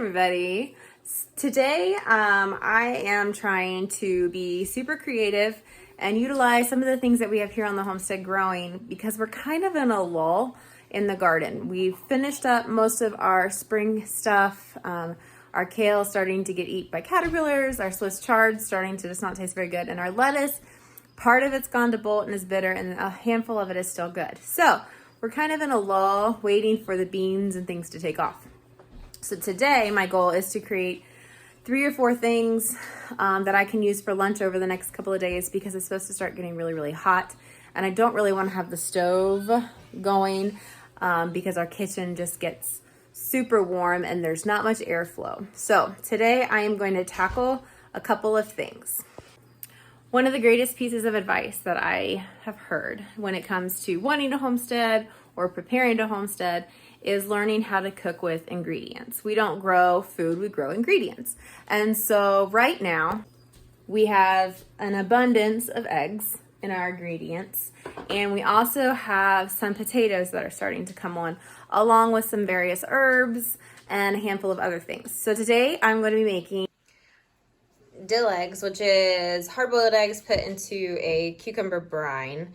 everybody. Today I am trying to be super creative and utilize some of the things that we have here on the homestead growing because we're kind of in a lull in the garden. We've finished up most of our spring stuff. Our kale starting to get eaten by caterpillars, our Swiss chard starting to just not taste very good, and our lettuce, part of it's gone to bolt and is bitter, and a handful of it is still good. So we're kind of in a lull waiting for the beans and things to take off. So today my goal is to create 3 or 4 things that I can use for lunch over the next couple of days because it's supposed to start getting really, really hot. And I don't really want to have the stove going because our kitchen just gets super warm and there's not much airflow. So today I am going to tackle a couple of things. One of the greatest pieces of advice that I have heard when it comes to wanting to homestead or preparing to homestead is learning how to cook with ingredients. We don't grow food, we grow ingredients. And so right now we have an abundance of eggs in our ingredients, and we also have some potatoes that are starting to come on, along with some various herbs and a handful of other things. So today I'm going to be making dill eggs, which is hard-boiled eggs put into a cucumber brine,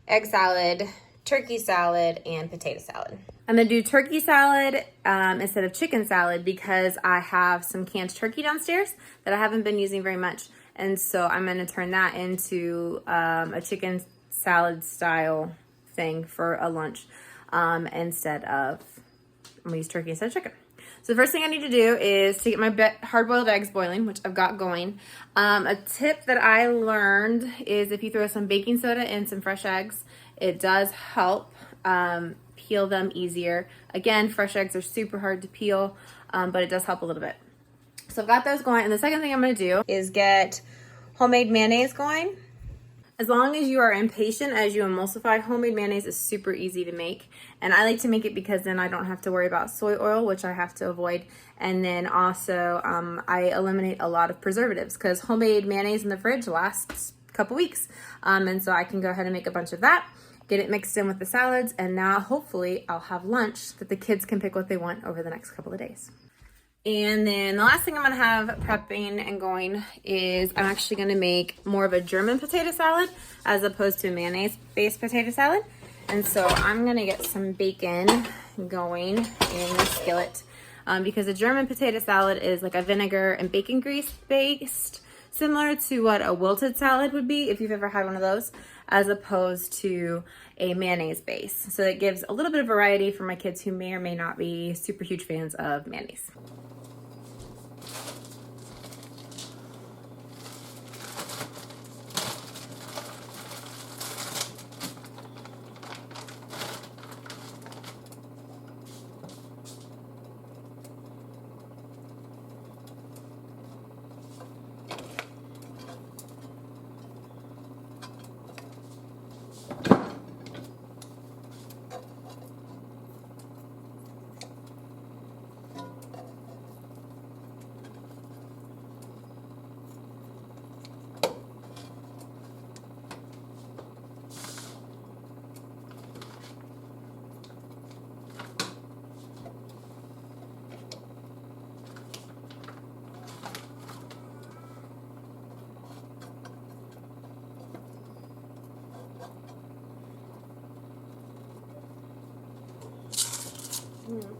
egg salad, turkey salad, and potato salad. I'm gonna do turkey salad instead of chicken salad because I have some canned turkey downstairs that I haven't been using very much. And so I'm gonna turn that into a chicken salad style thing for a lunch instead of, I'm gonna use turkey instead of chicken. So the first thing I need to do is to get my hard-boiled eggs boiling, which I've got going. A tip that I learned is if you throw some baking soda and some fresh eggs, it does help peel them easier. Again, fresh eggs are super hard to peel, but it does help a little bit. So I've got those going, and the second thing I'm gonna do is get homemade mayonnaise going. As long as you are impatient as you emulsify, homemade mayonnaise is super easy to make. And I like to make it because then I don't have to worry about soy oil, which I have to avoid. And then also I eliminate a lot of preservatives because homemade mayonnaise in the fridge lasts a couple weeks. And so I can go ahead and make a bunch of that, get it mixed in with the salads, and now hopefully I'll have lunch that the kids can pick what they want over the next couple of days. And then the last thing I'm gonna have prepping and going is I'm actually gonna make more of a German potato salad as opposed to a mayonnaise-based potato salad. And so I'm gonna get some bacon going in the skillet because a German potato salad is like a vinegar and bacon grease based, similar to what a wilted salad would be if you've ever had one of those, as opposed to a mayonnaise base. So it gives a little bit of variety for my kids who may or may not be super huge fans of mayonnaise.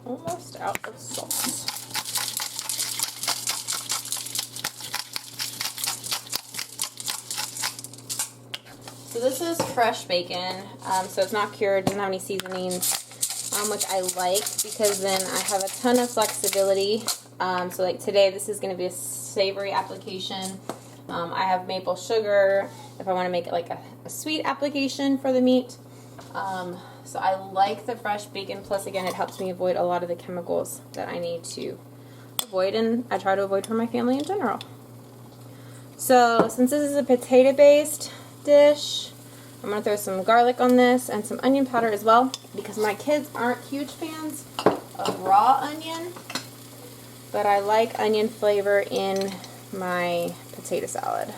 Almost out of salt. So this is fresh bacon, so it's not cured, doesn't have any seasonings, which I like because then I have a ton of flexibility. So like today, this is going to be a savory application. I have maple sugar if I want to make it like a sweet application for the meat. So I like the fresh bacon, plus again it helps me avoid a lot of the chemicals that I need to avoid, and I try to avoid for my family in general. So since this is a potato based dish, I'm going to throw some garlic on this and some onion powder as well because my kids aren't huge fans of raw onion, but I like onion flavor in my potato salad.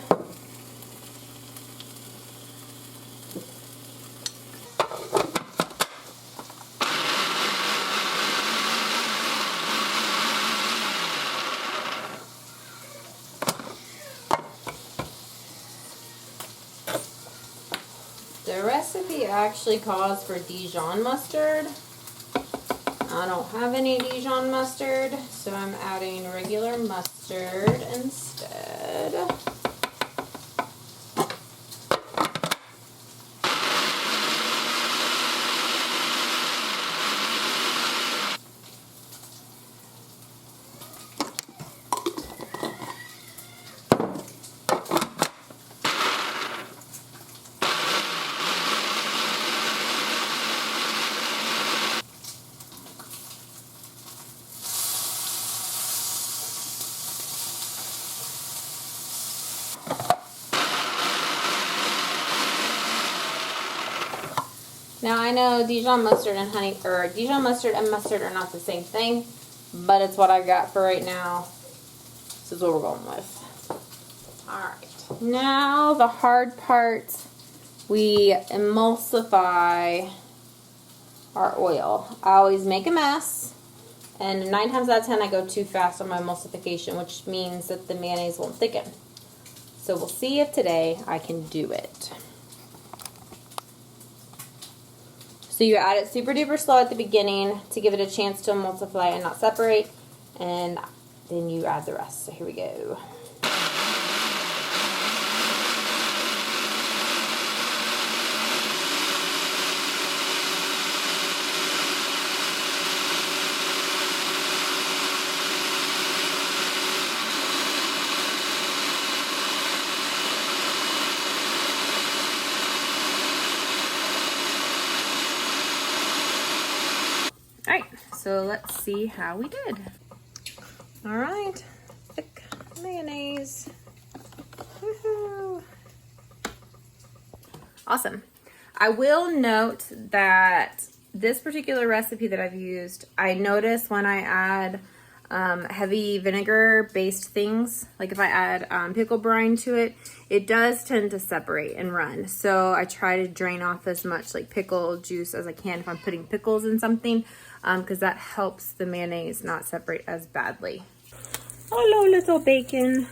recipe actually calls for Dijon mustard. I don't have any Dijon mustard, so I'm adding regular mustard instead. Now I know Dijon mustard and honey, or Dijon mustard and mustard are not the same thing, but it's what I got for right now. This is what we're going with. Alright, now the hard part, we emulsify our oil. I always make a mess, and 9 times out of 10 I go too fast on my emulsification, which means that the mayonnaise won't thicken. So we'll see if today I can do it. So you add it super duper slow at the beginning to give it a chance to emulsify and not separate, and then you add the rest. So here we go. Alright, so let's see how we did. Alright, thick mayonnaise. Woohoo! Awesome. I will note that this particular recipe that I've used, I notice when I add heavy vinegar based things, like if I add pickle brine to it, it does tend to separate and run. So I try to drain off as much like pickle juice as I can if I'm putting pickles in something, because that helps the mayonnaise not separate as badly. Hello, little bacon.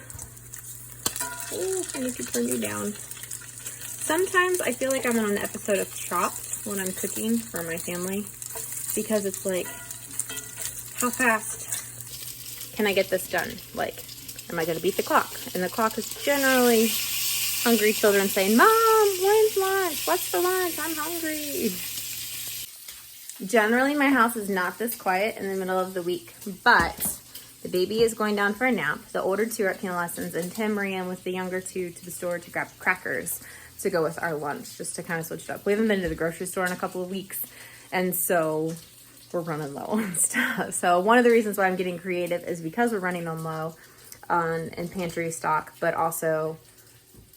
Oh, I need to turn you down. Sometimes I feel like I'm on an episode of Chopped when I'm cooking for my family, because it's like, how fast can I get this done? Like, am I going to beat the clock? And the clock is generally hungry children saying, Mom, when's lunch? What's for lunch? I'm hungry. Generally, my house is not this quiet in the middle of the week, but the baby is going down for a nap. The older 2 are at piano lessons, and Tim ran with the younger 2 to the store to grab crackers to go with our lunch, just to kind of switch it up. We haven't been to the grocery store in a couple of weeks, and so we're running low on stuff. So one of the reasons why I'm getting creative is because we're running on low in pantry stock, but also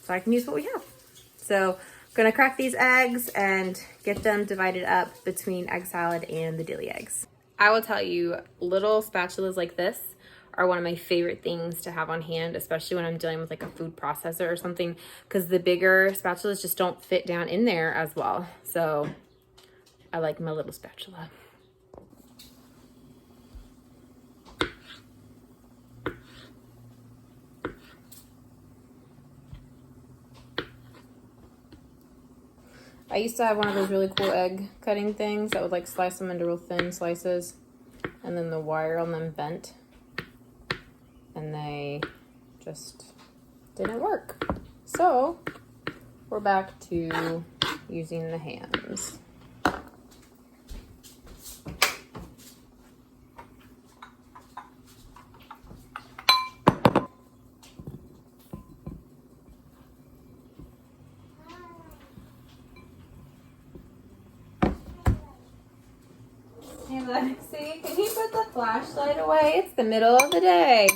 so I can use what we have. So I'm gonna crack these eggs and get them divided up between egg salad and the dilly eggs. I will tell you, little spatulas like this are one of my favorite things to have on hand, especially when I'm dealing with like a food processor or something, because the bigger spatulas just don't fit down in there as well. So I like my little spatula. I used to have one of those really cool egg cutting things that would like slice them into real thin slices, and then the wire on them bent, and they just didn't work. So we're back to using the hands. Hey Lexi, can you put the flashlight away? It's the middle of the day.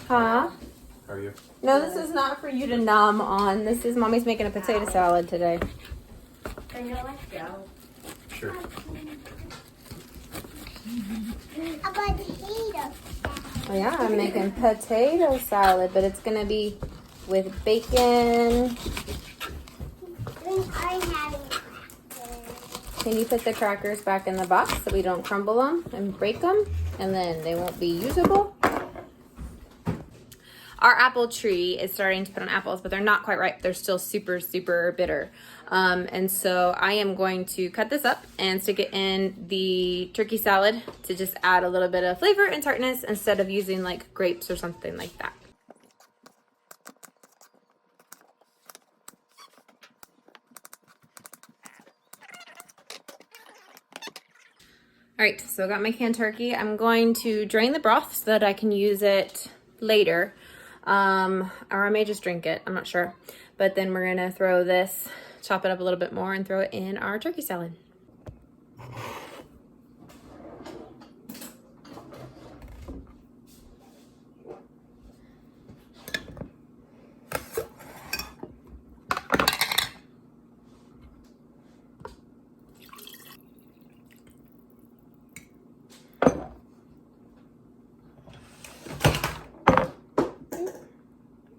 Huh? How are you? No, this is not for you to numb on. This is Mommy's making a potato salad today. Then you let's go. Sure. A potato. Oh yeah, I'm making potato salad, but it's gonna be with bacon. Then I'm having crackers. Can you put the crackers back in the box so we don't crumble them and break them, and then they won't be usable? our apple tree is starting to put on apples, but they're not quite ripe. They're still super, super bitter. And so I am going to cut this up and stick it in the turkey salad to just add a little bit of flavor and tartness instead of using like grapes or something like that. All right, so I got my canned turkey. I'm going to drain the broth so that I can use it later. Or I may just drink it, I'm not sure. But then we're gonna throw this, chop it up a little bit more and throw it in our turkey salad.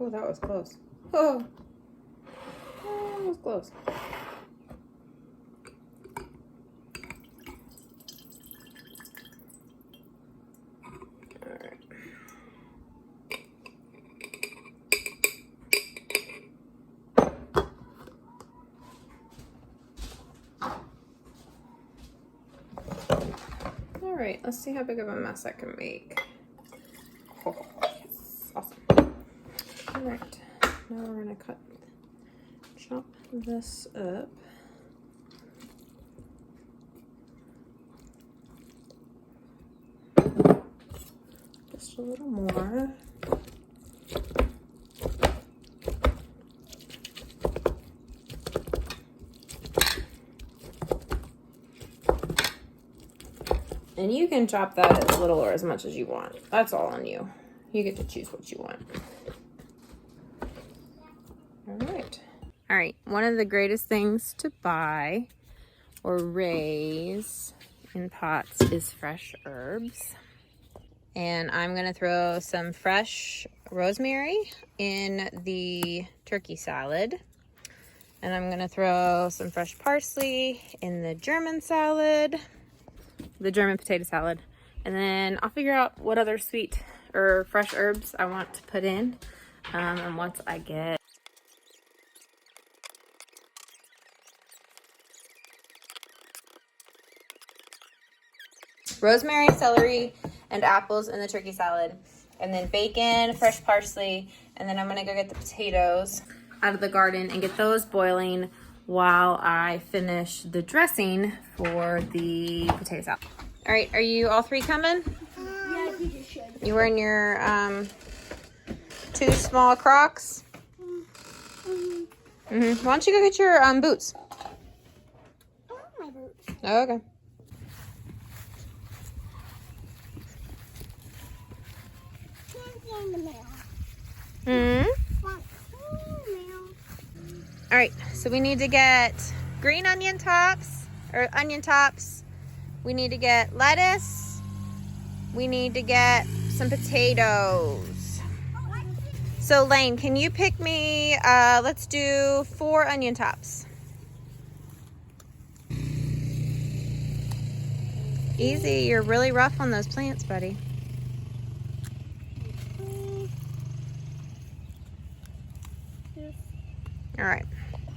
Oh, that was close. Oh, that was close. All right. All right, let's see how big of a mess I can make. Oh, yes, awesome. All right, now we're gonna chop this up. Just a little more. And you can chop that as little or as much as you want. That's all on you. You get to choose what you want. All right, one of the greatest things to buy or raise in pots is fresh herbs. And I'm gonna throw some fresh rosemary in the turkey salad. And I'm gonna throw some fresh parsley in the German salad, the German potato salad. And then I'll figure out what other sweet or fresh herbs I want to put in. And once I get rosemary, celery, and apples in the turkey salad, and then bacon, fresh parsley, and then I'm gonna go get the potatoes out of the garden and get those boiling while I finish the dressing for the potato salad. All right, are you all three coming? Yeah, I think you should. You wearing your 2 small Crocs? Why don't you go get your boots? I want my boots. Oh, okay. In the mail. Want in the mail. All right, so we need to get green onion tops, or onion tops. We need to get lettuce. We need to get some potatoes. So Lane, can you pick me, let's do 4 onion tops. Easy, you're really rough on those plants, buddy. All right.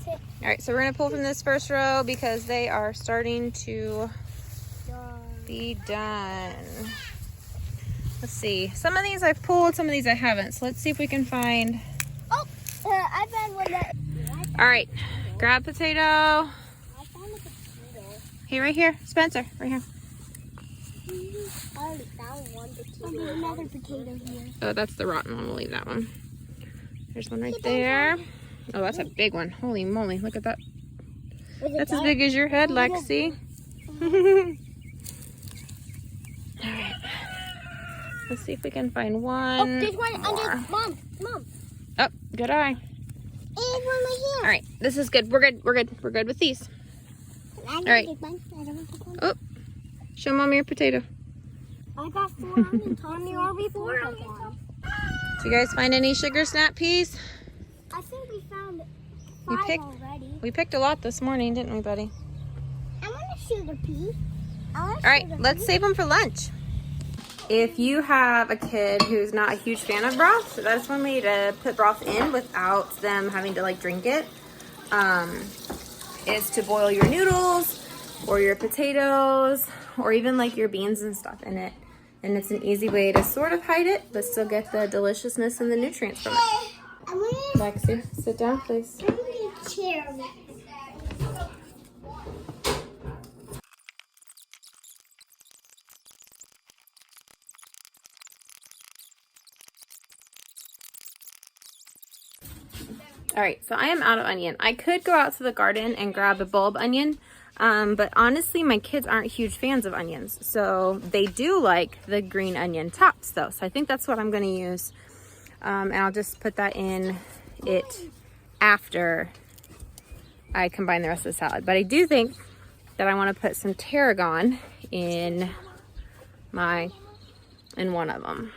All right, so we're gonna pull from this first row because they are starting to be done. Let's see. Some of these I've pulled, some of these I haven't. So let's see if we can find. Oh, I found one that. All right, grab potato. I found a potato. Here, right here, Spencer, right here. I already found one potato. Another potato here. Oh, that's the rotten one. We'll leave that one. There's one right there. Oh, that's a big one. Holy moly, look at that. That's as big as your head, Lexi. All right. Let's see if we can find one. Oh, there's one more. under. Mom. Oh, good eye. And one right here. All right, this is good. We're good. We're good with these. All right. one. Oh, show Mommy your potato. I got 4 onion tops. Mommy, are we 4 onion tops? Did you guys find any sugar snap peas? I think we found We 5 picked- already. We picked a lot this morning, didn't we, buddy? I want a sugar pea. All right, let's save them for lunch. If you have a kid who's not a huge fan of broth, that's one way to put broth in without them having to like drink it, is to boil your noodles or your potatoes or even like your beans and stuff in it. And it's an easy way to sort of hide it, but still get the deliciousness and the nutrients from it. Lexi, sit down, please. I'm gonna chair. All right, so I am out of onion. I could go out to the garden and grab a bulb onion, but honestly, my kids aren't huge fans of onions. So they do like the green onion tops though. So I think that's what I'm gonna use. And I'll just put that in it after I combine the rest of the salad. But I do think that I wanna put some tarragon in one of them.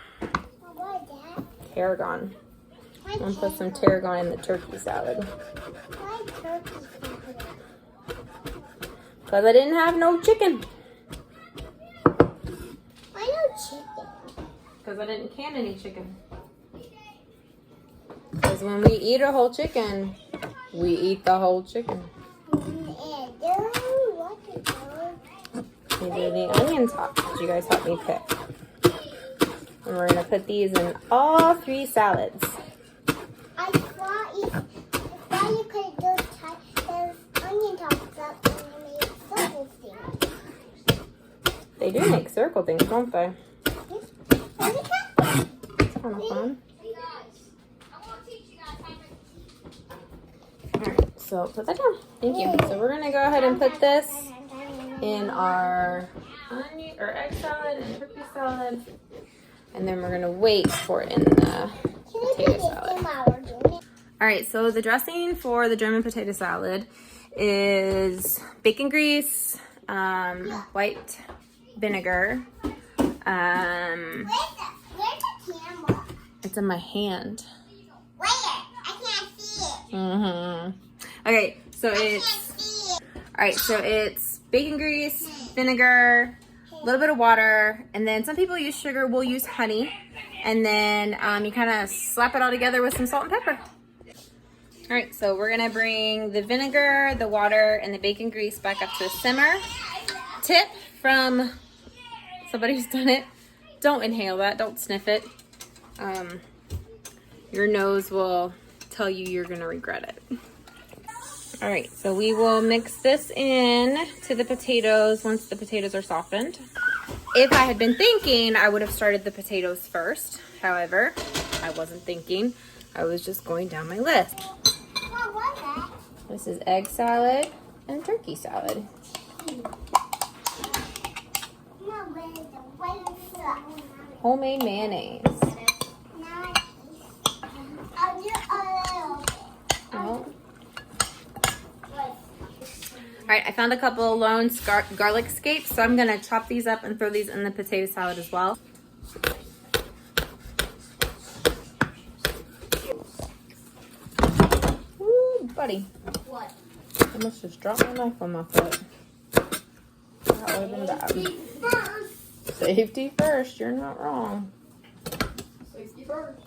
What is that? Tarragon. I'm gonna put some tarragon in the turkey salad. Why turkey? Because I didn't have no chicken. Why no chicken? Because I didn't can any chicken. Because when we eat a whole chicken, we eat the whole chicken. These are the onion tops that you guys helped me pick. And we're going to put these in all 3 salads. I thought you could just tie those onion tops up and make circle things. They do make circle things, don't they? What is that? It's kind of fun. Alright, so put that down. Thank you. So we're going to go ahead and put this in our onion or egg salad and turkey salad. And then we're going to wait for it in the potato salad. Alright, so the dressing for the German potato salad is bacon grease, white vinegar. Where's the camera? It's in my hand. Where? I can't see it. Okay, so I can't it's see it. alright, so it's bacon grease, vinegar, a little bit of water, and then some people use sugar. We'll use honey, and then you kind of slap it all together with some salt and pepper. All right, so we're gonna bring the vinegar, the water, and the bacon grease back up to a simmer. Tip from somebody who's done it: don't inhale that, don't sniff it. Your nose will tell you you're gonna regret it. All right, so we will mix this in to the potatoes once the potatoes are softened. If I had been thinking, I would have started the potatoes first. However, I wasn't thinking. I was just going down my list. What was that? This is egg salad and turkey salad. Homemade mayonnaise. I'll do a little. Oh. All right, I found a couple of lone garlic scapes, so I'm gonna chop these up and throw these in the potato salad as well. Ooh, buddy. What? I must just drop my knife on my foot. That would have been bad. First. Safety first, you're not wrong. Safety first.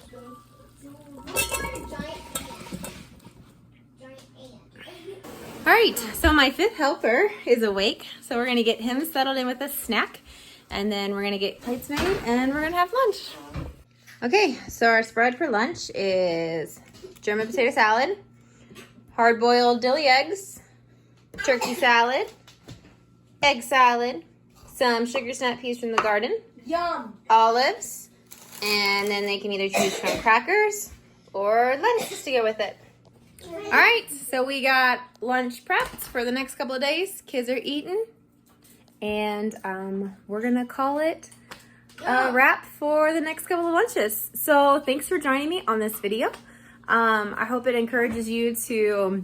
All right, so my 5th helper is awake, so we're gonna get him settled in with a snack, and then we're gonna get plates made, and we're gonna have lunch. Okay, so our spread for lunch is German potato salad, hard-boiled dilly eggs, turkey salad, egg salad, some sugar snap peas from the garden, Yum. olives, and then they can either choose from crackers or lettuce to go with it. All right, so we got lunch prepped for the next couple of days. Kids are eating, and we're gonna call it a wrap for the next couple of lunches. So thanks for joining me on this video. I hope it encourages you to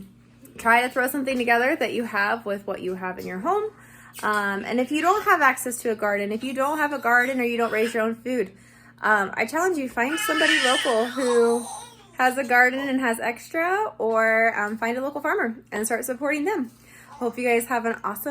try to throw something together that you have with what you have in your home. And if you don't have access to a garden, if you don't have a garden or you don't raise your own food, I challenge you, find somebody local who has a garden and has extra, or find a local farmer and start supporting them. Hope you guys have an awesome